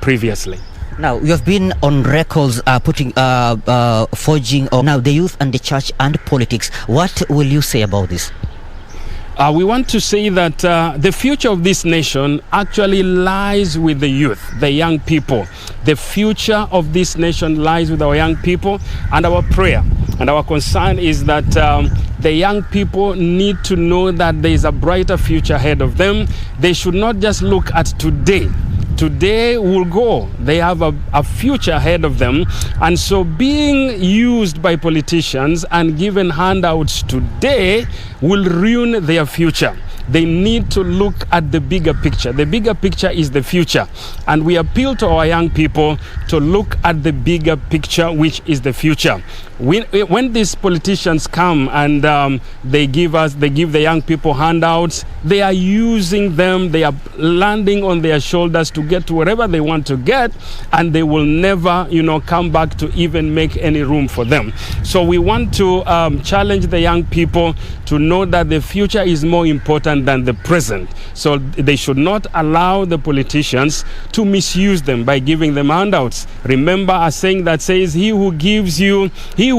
previously. Now, you have been on records forging now the youth and the church and politics. What will you say about this? We want to say that the future of this nation actually lies with the youth, the young people. The future of this nation lies with our young people, and our prayer and our concern is that the young people need to know that there is a brighter future ahead of them. They should not just look at today. Today will go. They have a future ahead of them. And so being used by politicians and given handouts today will ruin their future. They need to look at the bigger picture. The bigger picture is the future. And we appeal to our young people to look at the bigger picture, which is the future. When these politicians come and they give the young people handouts, they are using them, they are landing on their shoulders to get to wherever they want to get, and they will never, come back to even make any room for them. So we want to challenge the young people to know that the future is more important than the present. So they should not allow the politicians to misuse them by giving them handouts. Remember a saying that says, he who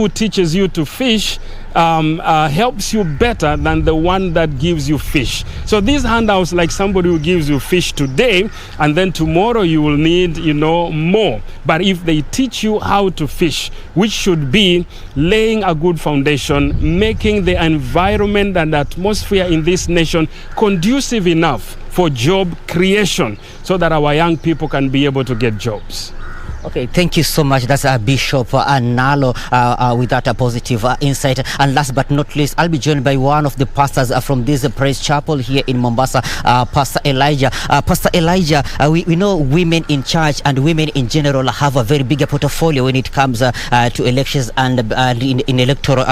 teaches you to fish helps you better than the one that gives you fish. So these handouts, like somebody who gives you fish today, and then tomorrow you will need, more. But if they teach you how to fish, which should be laying a good foundation, making the environment and atmosphere in this nation conducive enough for job creation so that our young people can be able to get jobs. Okay, thank you so much. That's Bishop Nalo with that positive insight. And last but not least, I'll be joined by one of the pastors from this Praise Chapel here in Mombasa, Pastor Elijah. Pastor Elijah, we know women in church and women in general have a very big portfolio when it comes to elections and in electoral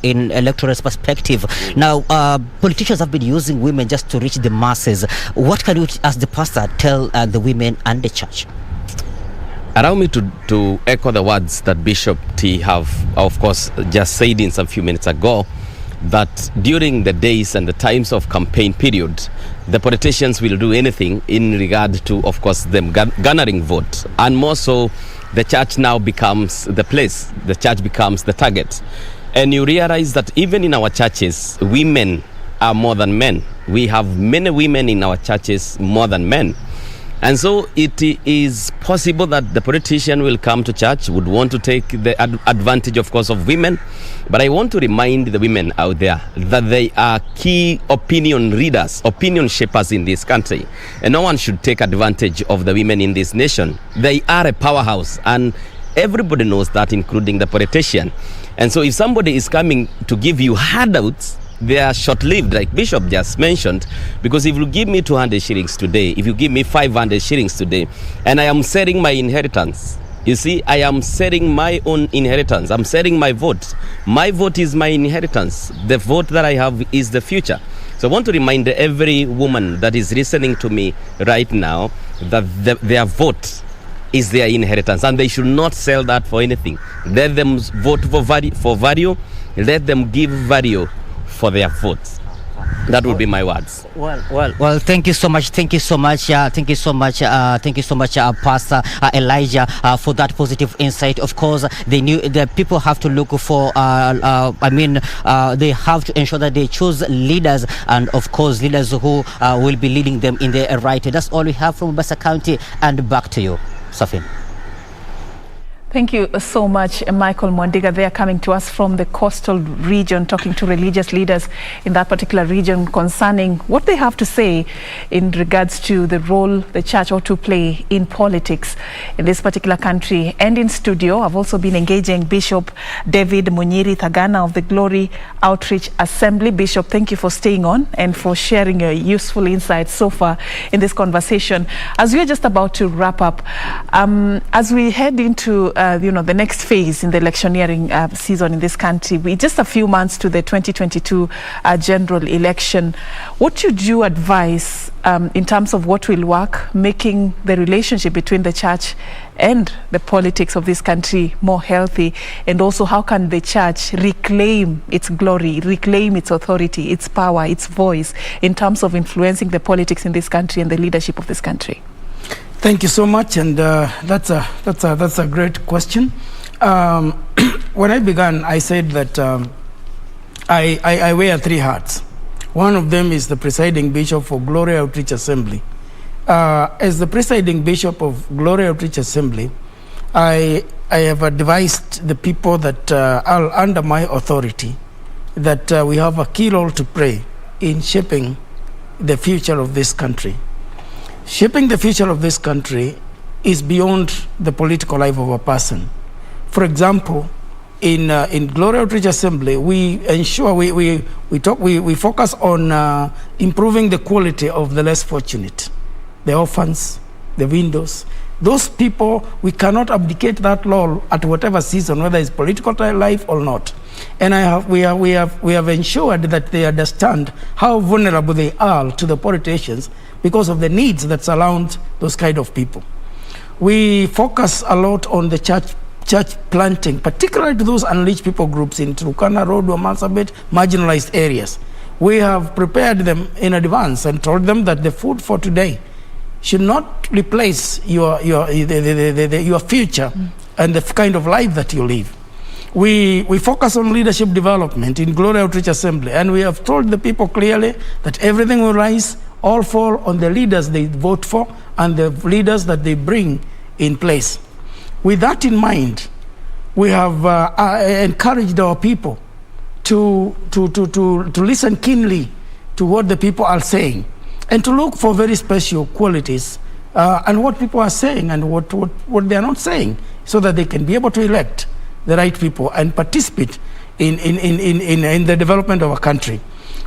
in electoral perspective. Now, politicians have been using women just to reach the masses. What can you, as the pastor, tell the women and the church? Allow me to echo the words that Bishop T have, of course, just said in some few minutes ago, that during the days and the times of campaign period, the politicians will do anything in regard to, of course, them garnering vote. And more so, the church now becomes the place. The church becomes the target. And you realize that even in our churches, women are more than men. We have many women in our churches more than men. And so it is possible that the politician will come to church, would want to take the advantage, of course, of women. But I want to remind the women out there that they are key opinion readers, opinion shapers in this country. And no one should take advantage of the women in this nation. They are a powerhouse, and everybody knows that, including the politician. And so if somebody is coming to give you handouts, they are short-lived, like Bishop just mentioned, because if you give me 200 shillings today, if you give me 500 shillings today, and I am selling my inheritance, you see, I am selling my own inheritance. I'm selling my vote. My vote is my inheritance. The vote that I have is the future. So I want to remind every woman that is listening to me right now that their vote is their inheritance, and they should not sell that for anything. Let them vote for value. Let them give value for their votes. That would be my words. Well. Thank you so much. Thank you so much, Pastor Elijah, for that positive insight. Of course, the people have to look for. They have to ensure that they choose leaders, and of course, leaders who will be leading them in the right way. That's all we have from Mombasa County. And back to you, Serfine. Thank you so much, Michael Mwandiga. They are coming to us from the coastal region, talking to religious leaders in that particular region concerning what they have to say in regards to the role the church ought to play in politics in this particular country. And in studio, I've also been engaging Bishop David Munyiri Thagana of the Glory Outreach Assembly. Bishop, thank you for staying on and for sharing your useful insights so far in this conversation. As we're just about to wrap up, as we head into the next phase in the electioneering season in this country, we're just a few months to the 2022 general election. What should you advise in terms of what will work, making the relationship between the church and the politics of this country more healthy? And also, how can the church reclaim its glory, reclaim its authority, its power, its voice in terms of influencing the politics in this country and the leadership of this country? Thank you so much, and that's a great question. When I began, I said that I wear 3 hats. One of them is the presiding bishop for Glory Outreach Assembly. As the presiding bishop of Glory Outreach Assembly, I have advised the people that are under my authority that we have a key role to play in shaping the future of this country. Shaping the future of this country is beyond the political life of a person. For example, in Glory Outreach Assembly, we ensure we focus on improving the quality of the less fortunate, the orphans, the widows. Those people, we cannot abdicate that role at whatever season, whether it's political life or not. And we have ensured that they understand how vulnerable they are to the politicians because of the needs that surround those kind of people. We focus a lot on the church planting, particularly to those unreached people groups in Turkana Road or Marsabit, marginalized areas. We have prepared them in advance and told them that the food for today should not replace your future and the kind of life that you live. We focus on leadership development in Glory Outreach Assembly, and we have told the people clearly that everything will rise, all fall on the leaders they vote for and the leaders that they bring in place. With that in mind, we have encouraged our people to listen keenly to what the people are saying and to look for very special qualities and what people are saying and what they are not saying, so that they can be able to elect the right people and participate in the development of our country.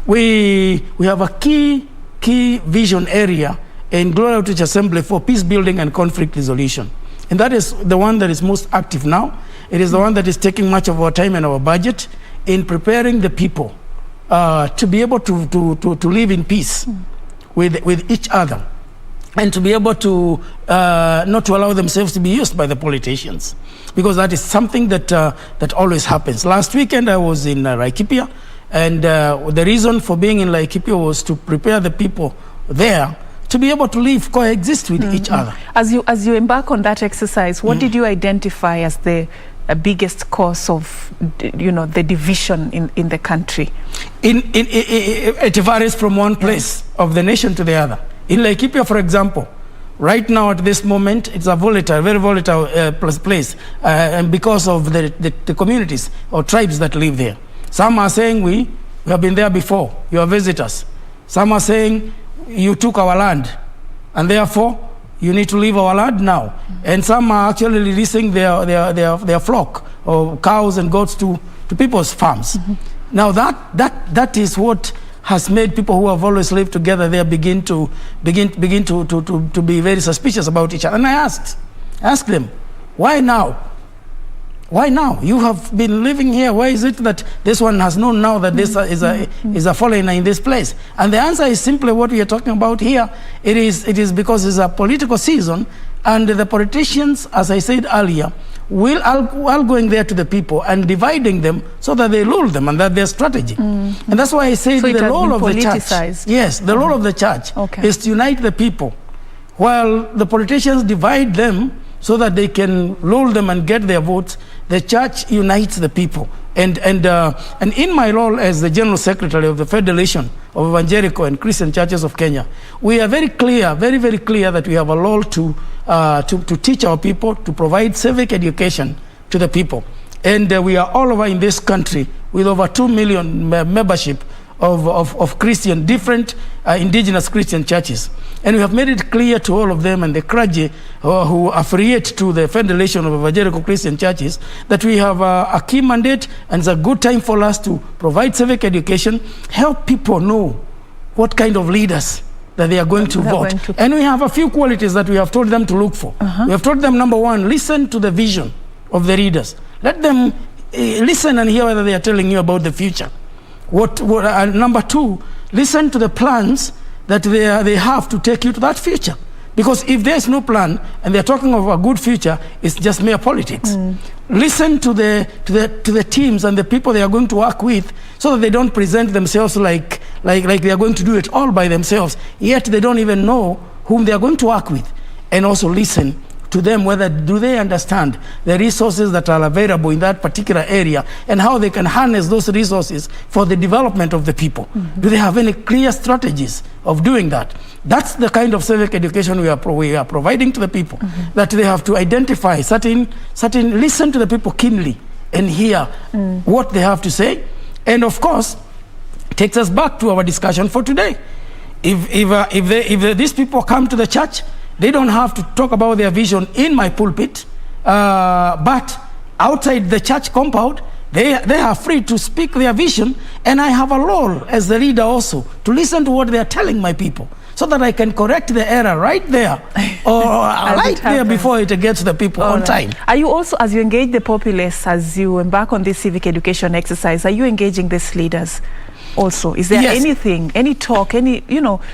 We have a key vision area in Glory Outreach Assembly for peace building and conflict resolution. And that is the one that is most active now. It is the one that is taking much of our time and our budget in preparing the people to be able to live in peace with each other, and to be able to not to allow themselves to be used by the politicians, because that is something that always happens. Last weekend I was in Laikipia, and the reason for being in Laikipia was to prepare the people there to be able to live, coexist with each other. As you embark on that exercise, what did you identify as the biggest cause of the division in the country? It varies from one place of the nation to the other. In Laikipia, for example, right now at this moment, it's a very volatile place, and because of the communities or tribes that live there. Some are saying we have been there before, you are visitors. Some are saying you took our land, and therefore you need to leave our land now. And some are actually releasing their flock or cows and goats to people's farms. Now that is what has made people who have always lived together there begin to be very suspicious about each other. And I asked them, why now? Why now? You have been living here. Why is it that this one has known now that this is a foreigner in this place? And the answer is simply what we are talking about here. It is because it's a political season, and the politicians, as I said earlier, are going there to the people and dividing them so that they lull them, and that their strategy. And that's why I say the role of the church. Yes, the role of the church is to unite the people, while the politicians divide them so that they can lull them and get their votes. The church unites the people. And in my role as the General Secretary of the Federation of Evangelical and Christian Churches of Kenya, we are very clear, very, very clear that we have a role to teach our people, to provide civic education to the people. And we are all over in this country with over 2 million membership of Christian, different indigenous Christian churches. And we have made it clear to all of them and the clergy who affiliate to the Federation of Evangelical Christian Churches that we have a key mandate, and it's a good time for us to provide civic education, help people know what kind of leaders that they are going to vote. And we have a few qualities that we have told them to look for. We have told them, number one, listen to the vision of the leaders. Let them listen and hear whether they are telling you about the future. Number two, listen to the plans that they have to take you to that future. Because if there's no plan and they're talking of a good future, it's just mere politics. Listen to the teams and the people they are going to work with, so that they don't present themselves like they are going to do it all by themselves, yet they don't even know whom they are going to work with. and also listen to them, whether do they understand the resources that are available in that particular area and how they can harness those resources for the development of the people. Do they have any clear strategies of doing that? That's the kind of civic education we are providing to the people, that they have to identify certain, listen to the people keenly and hear what they have to say. And of course, takes us back to our discussion for today. If these people come to the church, they don't have to talk about their vision in my pulpit, but outside the church compound, they are free to speak their vision, and I have a role as the leader also to listen to what they are telling my people, so that I can correct the error right there, or right there before it gets to the people on time. Are you also, as you engage the populace, as you embark on this civic education exercise, are you engaging these leaders also? Is there anything, any talk, any,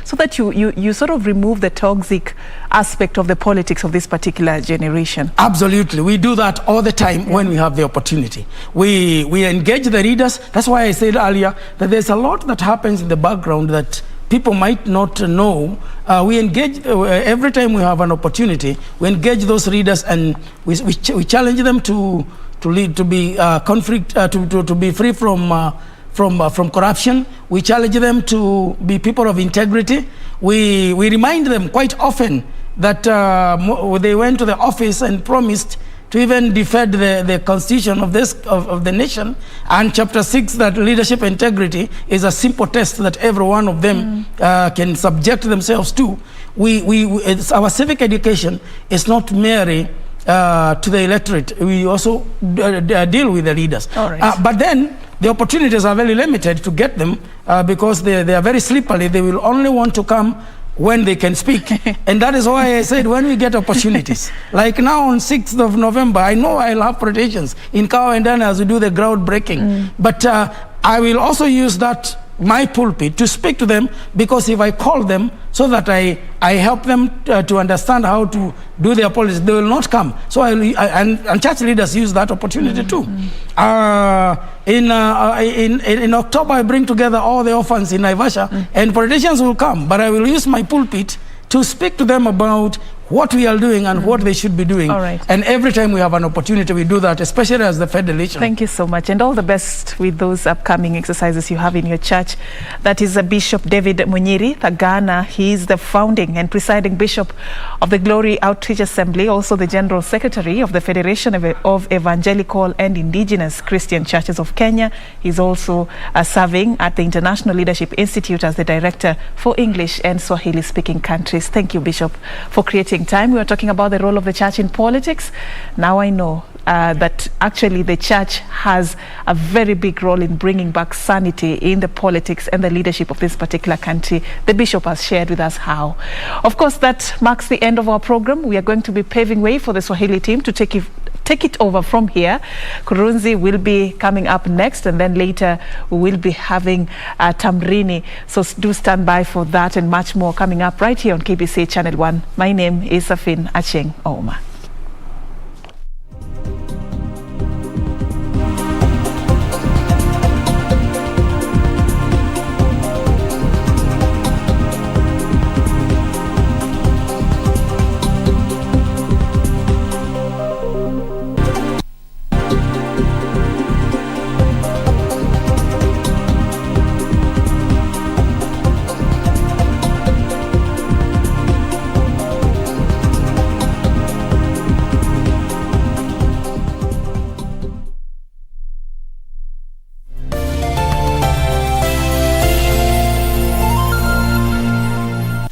so that you sort of remove the toxic aspect of the politics of this particular generation? Absolutely. We do that all the time when we have the opportunity. We engage the leaders. That's why I said earlier that there's a lot that happens in the background that people might not know. We engage every time we have an opportunity. We engage those leaders, and we challenge them to be conflict, to be free from corruption. We challenge them to be people of integrity. We remind them quite often that they went to the office and promised to even defend the constitution of the nation, and chapter 6, that leadership integrity is a simple test that every one of them can subject themselves to. Our civic education is not merely to the electorate. We also deal with the leaders. But then the opportunities are very limited to get them because they are very slippery. They will only want to come when they can speak. And that is why I said when we get opportunities, like now on 6th of November, I know I'll have presentations in Kawendana as we do the groundbreaking. But I will also use that, my pulpit, to speak to them, because if I call them so that I help them to understand how to do their politics, they will not come. So and church leaders use that opportunity too. In October, I bring together all the orphans in Naivasha, and politicians will come, but I will use my pulpit to speak to them about what we are doing and what they should be doing. And every time we have an opportunity, we do that, especially as the federation. Thank you so much, and all the best with those upcoming exercises you have in your church. That is Bishop David Munyiri Thagana. He is the founding and presiding bishop of the Glory Outreach Assembly, also the General Secretary of the Federation of Evangelical and Indigenous Christian Churches of Kenya. He's also serving at the International Leadership Institute as the Director for English and Swahili-speaking countries. Thank you, Bishop, for creating time. We were talking about the role of the church in politics. Now I know that actually the church has a very big role in bringing back sanity in the politics and the leadership of this particular country. The bishop has shared with us how. Of course, that marks the end of our program. We are going to be paving way for the Swahili team to take it over from here. Kurunzi will be coming up next, and then later we will be having Tamrini. So do stand by for that and much more coming up right here on KBC Channel 1. My name is Serfine Achieng Ouma.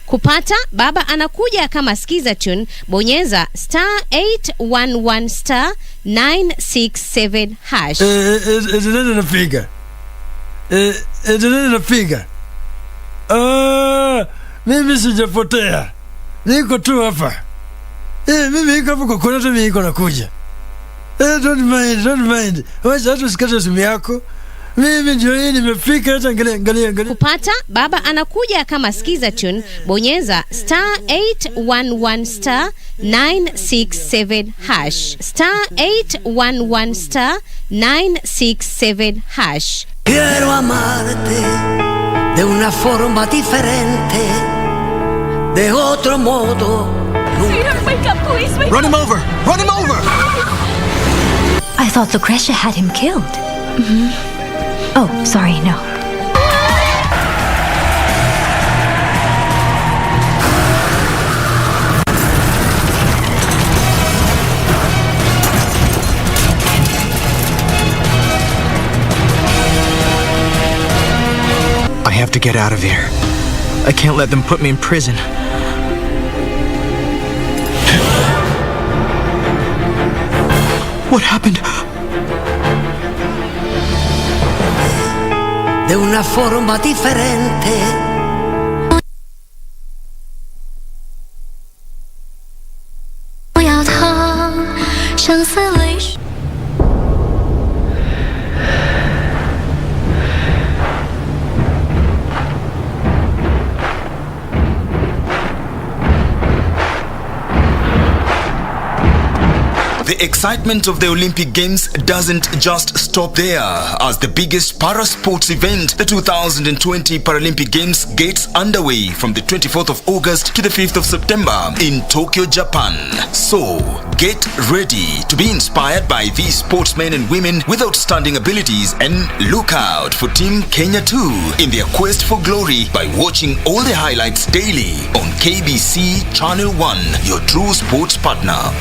Kupata Baba Anakuja kama skiza tune, bonyeza *811 *967 hash. Napiga. Mimi sijapotea. Niko tu hapa. Mimi niko hapa kwa kuna mimi niko nakuja. Don't mind. Wacha tu sikate simu yako. Mimi ndio hii nimefika, hata angalia. Kupata Baba Anakuja kama skiza tune, bonyeza *811 *967 hash. *811 *967 hash. Quiero amarte de una forma diferente, de otro modo Sweetheart, wake up, please, wake up. Run him over! Run him over! I thought Lucretia had him killed. Oh, sorry, no. I have to get out of here. I can't let them put me in prison. What happened? De una forma differente. The excitement of the Olympic Games doesn't just stop there, as the biggest para-sports event, the 2020 Paralympic Games, gets underway from the 24th of August to the 5th of September in Tokyo, Japan. So, get ready to be inspired by these sportsmen and women with outstanding abilities, and look out for Team Kenya too in their quest for glory by watching all the highlights daily on KBC Channel 1, your true sports partner.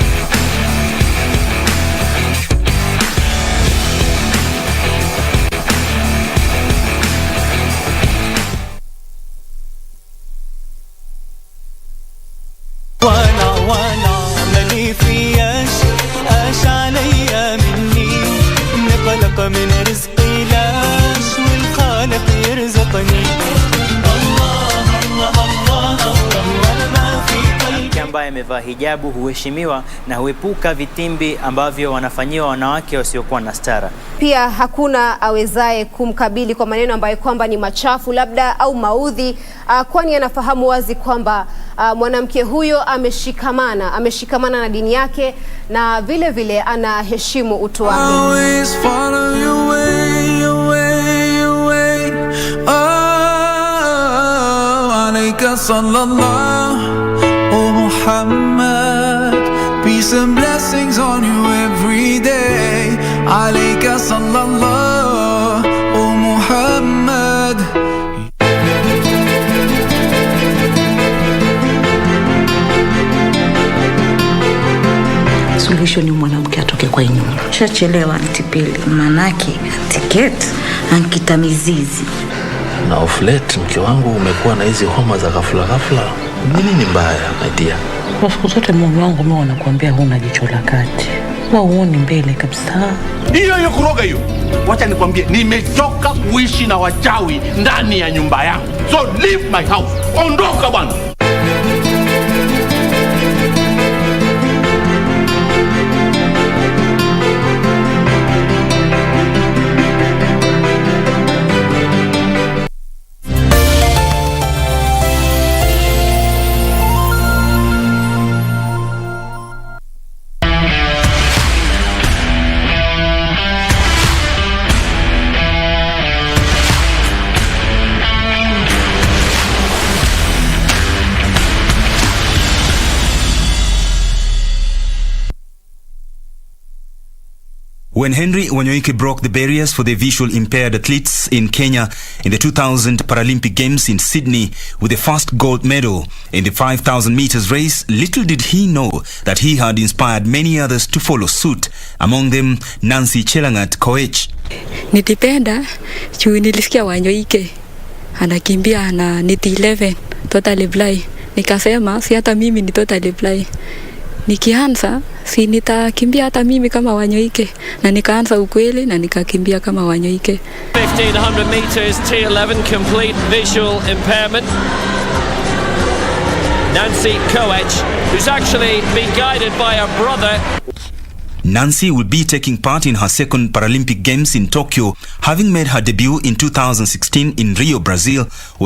Ambaye amevaa hijabu huheshimiwa na huepuka vitimbi ambavyo wanafanyiwa wanawake wasiokuwa na stara. Pia hakuna awezaye kumkabili kwa maneno ambayo kwamba ni machafu labda au maudhi, kwani anafahamu wazi kwamba mwanamke huyo ameshikamana na dini yake na vile vile anaheshimu utu wake. Oh Muhammad, peace and blessings on you every day. Alayka sallallahu, oh Muhammad. Suluhisho ni mwanamke atoke kwa nyumba. Shachelewa antipili, manake tiketi ankita mizizi. Na uflet mke wangu umekuwa na hizi homa za ghafla. Nini ni mbaya, my dear? Kwa siku zote mume wangu mimi wanakuambia huna jicho la kati. Huoni mbele kabisa. Hiyo kuroga hiyo. Wacha nikwambie, nimechoka kuishi na wachawi ndani ya nyumba yangu. So leave my house. Ondoka bwana. When Henry Wanyoike broke the barriers for the visually impaired athletes in Kenya in the 2000 Paralympic Games in Sydney with the first gold medal in the 5,000 meters race, little did he know that he had inspired many others to follow suit, among them Nancy Chelangat Koech. Nilipenda juu nilisikia Wanyoike anakimbia na niti 11 totally blind. Nikasema si hata mimi ni totally blind. Nikianza si nitakimbia hata mimi kama Wanyoike, na nikaanza ukweli na nikakimbia kama Wanyoike. 1500 meters T11 complete visual impairment. Nancy Koech, who's actually been guided by her brother. Nancy will be taking part in her second Paralympic Games in Tokyo, having made her debut in 2016 in Rio, Brazil, where